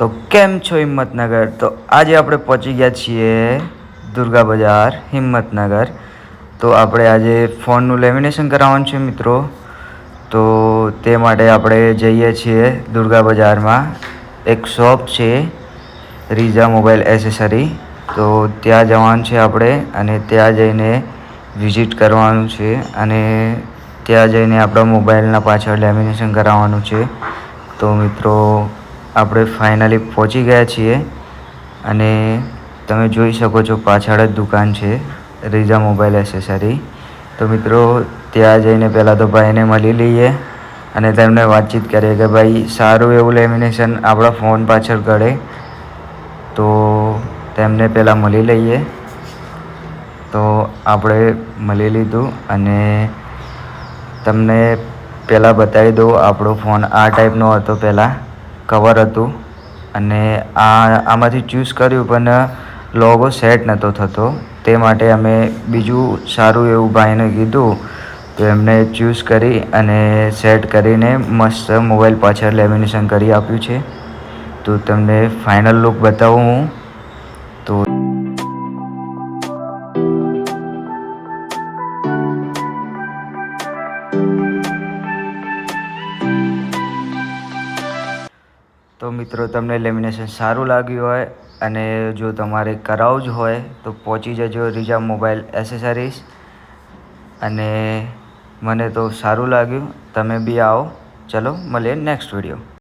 તો કેમ છો હિંમતનગર? તો આજે આપણે પહોંચી ગયા છીએ દુર્ગા બજાર હિંમતનગર. તો આપણે આજે ફોનનું લેમિનેશન કરાવવાનું છે મિત્રો. તો તે માટે આપણે જઈએ છીએ દુર્ગા બજારમાં. એક શોપ છે રીઝા મોબાઈલ એસેસરી. તો ત્યાં જવાનું છે આપણે અને ત્યાં જઈને વિઝિટ કરવાનું છે અને ત્યાં જઈને આપણા મોબાઈલના પાછળ લેમિનેશન કરાવવાનું છે. તો મિત્રો આપણે ફાઇનલી પહોંચી ગયા છીએ અને તમે જોઈ શકો છો પાછળ જ દુકાન છે રીઝા મોબાઈલ એસેસરી. તો મિત્રો ત્યાં જઈને પહેલાં તો ભાઈને મળી લઈએ અને તેમને વાતચીત કરીએ કે ભાઈ સારું એવું લેમિનેશન આપણા ફોન પાછળ કરે. તો તેમને પહેલાં મળી લઈએ. તો આપણે મળી લીધું અને તમને પહેલાં બતાવી દઉં આપણો ફોન આ ટાઈપનો હતો. પહેલાં કવર હતું અને આમાંથી ચૂઝ કર્યું પણ લોગો સેટ નહોતો થતો. તે માટે અમે બીજું સારું એવું ભાઈને કીધું તો એમને ચૂઝ કરી અને સેટ કરીને મસ્ત મોબાઈલ પાછળ લેમિનેશન કરી આપ્યું છે. તો તમને ફાઇનલ લુક બતાવું હું. તો મિત્રો તમને લેમિનેશન સારું લાગ્યું હોય અને જો તમારે કરાવવું જ હોય તો પહોંચી જજો રીઝા મોબાઈલ એસેસરીઝ. અને મને તો સારું લાગ્યું. તમે બી આવો. ચલો મળીએ નેક્સ્ટ વિડીયો.